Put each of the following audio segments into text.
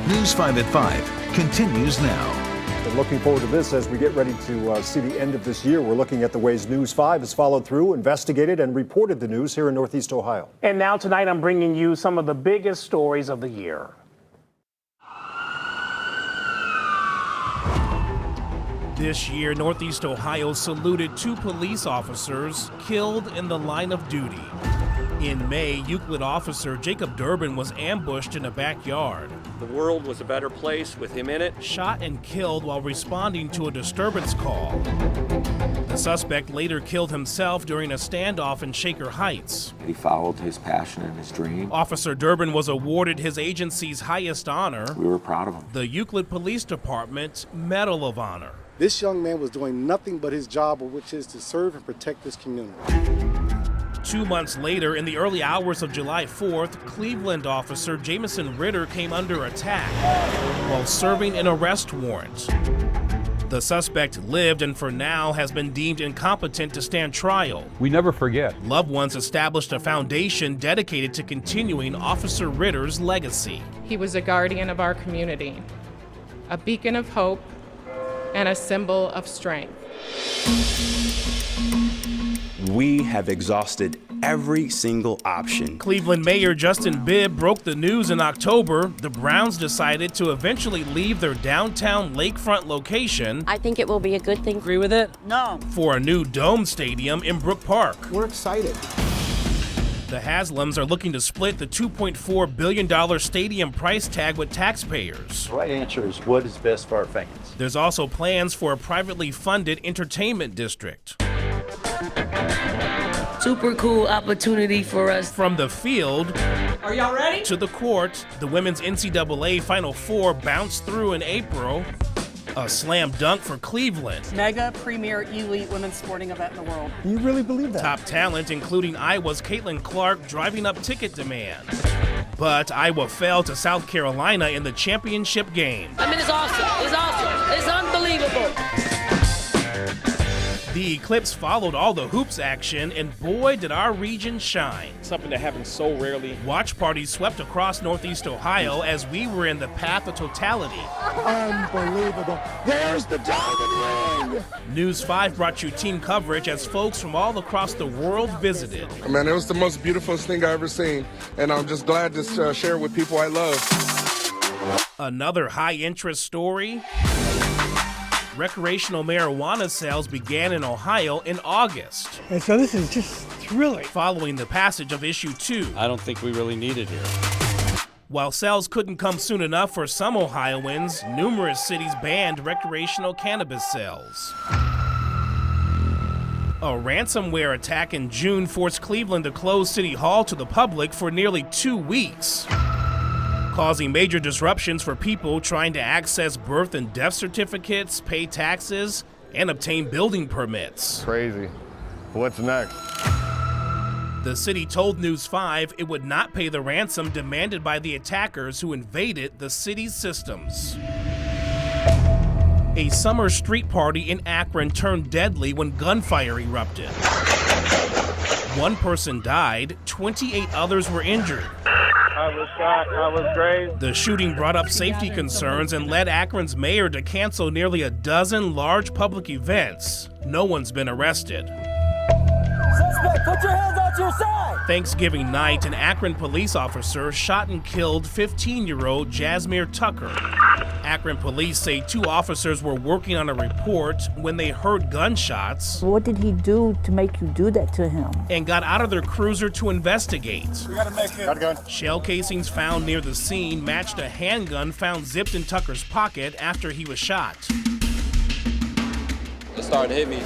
News 5 at 5 continues now. And looking forward to this as we get ready to see the end of this year. We're looking at the ways News 5 has followed through, investigated, and reported the news here in Northeast Ohio. And now tonight I'm bringing you some of the biggest stories of the year. This year, Northeast Ohio saluted 2 police officers killed in the line of duty. In May, Euclid officer Jacob Durbin was ambushed in a backyard. The world was a better place with him in it. Shot and killed while responding to a disturbance call. The suspect later killed himself during a standoff in Shaker Heights. He followed his passion and his dream. Officer Durbin was awarded his agency's highest honor, We were proud of him. the Euclid Police Department Medal of Honor. This young man was doing nothing but his job, which is to serve and protect this community. 2 months later, in the early hours of July 4th, Cleveland officer Jamison Ritter came under attack while serving an arrest warrant. The suspect lived and for now has been deemed incompetent to stand trial. We never forget. Loved ones established a foundation dedicated to continuing Officer Ritter's legacy. He was a guardian of our community, a beacon of hope, and a symbol of strength. We have exhausted every single option. Cleveland Mayor Justin Bibb broke the news in October. The Browns decided to eventually leave their downtown lakefront location. I think it will be a good thing. Agree with it? No. For a new dome stadium in Brook Park. We're excited. The Haslams are looking to split the $2.4 billion stadium price tag with taxpayers. The right answer is what is best for our fans. There's also plans for a privately funded entertainment district. Super cool opportunity for us. From the field, Are y'all ready? to the court, the women's NCAA Final Four bounced through in April. A slam dunk for Cleveland. Mega premier elite women's sporting event in the world. You really believe that? Top talent, including Iowa's Caitlin Clark, driving up ticket demand. But Iowa fell to South Carolina in the championship game. I mean, it's awesome. It's awesome. It's unbelievable. The eclipse followed all the hoops action, and boy, did our region shine. Something that happens so rarely. Watch parties swept across Northeast Ohio as we were in the path of totality. Unbelievable. There's the diamond ring. News 5 brought you team coverage as folks from all across the world visited. Man, it was the most beautiful thing I've ever seen, and I'm just glad to share it with people I love. Another high-interest story. Recreational marijuana sales began in Ohio in August. And so this is just thrilling. Following the passage of Issue 2. I don't think we really need it here. While sales couldn't come soon enough for some Ohioans, numerous cities banned recreational cannabis sales. A ransomware attack in June forced Cleveland to close City Hall to the public for nearly 2 weeks, causing major disruptions for people trying to access birth and death certificates, pay taxes, and obtain building permits. Crazy. What's next? The city told News 5 it would not pay the ransom demanded by the attackers who invaded the city's systems. A summer street party in Akron turned deadly when gunfire erupted. 1 person died, 28 others were injured. I was shot. I was grazed. The shooting brought up safety concerns and led Akron's mayor to cancel nearly a dozen large public events. No one's been arrested. Suspect, put your hands out to your side. Thanksgiving night, an Akron police officer shot and killed 15-year-old Jasmine Tucker. Akron police say 2 officers were working on a report when they heard gunshots. What did he do to make you do that to him? And got out of their cruiser to investigate. We gotta make it. Got a gun. Shell casings found near the scene matched a handgun found zipped in Tucker's pocket after he was shot. It started to hit me.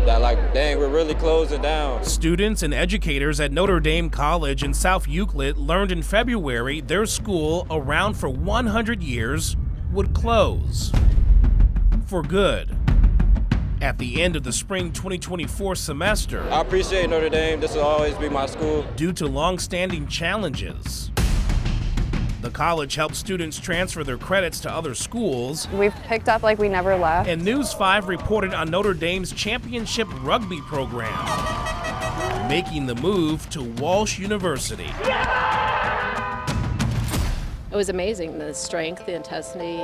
That like, dang, we're really closing down. Students and educators at Notre Dame College in South Euclid learned in February their school, around for 100 years, would close. For good. At the end of the spring 2024 semester. I appreciate Notre Dame. This will always be my school. Due to long-standing challenges. The college helped students transfer their credits to other schools. We've picked up like we never left. And News 5 reported on Notre Dame's championship rugby program, making the move to Walsh University. was amazing, the strength, the intensity.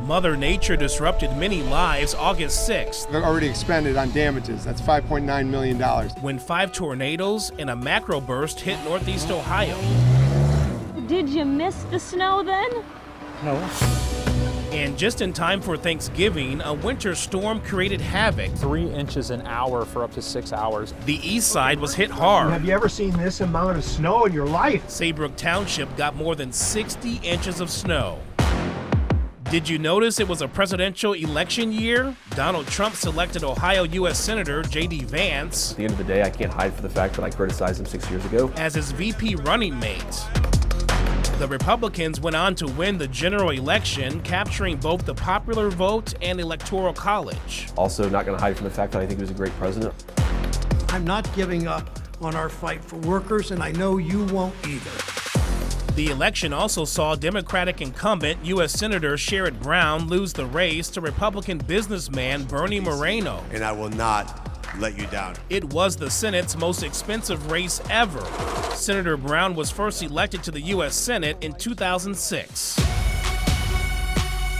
Mother Nature disrupted many lives August 6th. They've already expended on damages. That's $5.9 million. When 5 tornadoes and a macro burst hit Northeast Ohio. Did you miss the snow then? No. And just in time for Thanksgiving, a winter storm created havoc. 3 inches an hour for up to 6 hours. The east side was hit hard. Have you ever seen this amount of snow in your life? Saybrook Township got more than 60 inches of snow. Did you notice it was a presidential election year? Donald Trump selected Ohio U.S. Senator J.D. Vance. At the end of the day, I can't hide for the fact that I criticized him 6 years ago. As his VP running mate. The Republicans went on to win the general election, capturing both the popular vote and electoral college. Also, not going to hide from the fact that I think he was a great president. I'm not giving up on our fight for workers, and I know you won't either. The election also saw Democratic incumbent U.S. Senator Sherrod Brown lose the race to Republican businessman Bernie Moreno. And I will not let you down. It was the Senate's most expensive race ever. Senator Brown was first elected to the U.S. Senate in 2006.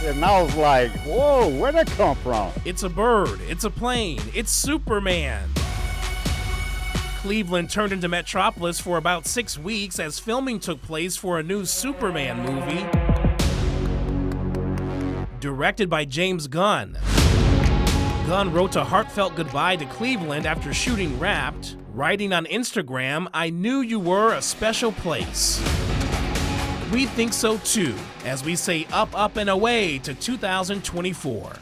And I was like, whoa, where'd that come from? It's a bird, it's a plane, it's Superman. Cleveland turned into Metropolis for about 6 weeks as filming took place for a new Superman movie directed by James Gunn. Gunn wrote a heartfelt goodbye to Cleveland after shooting Wrapped, writing on Instagram, "I knew you were a special place." We think so too, as we say up, up, and away to 2024.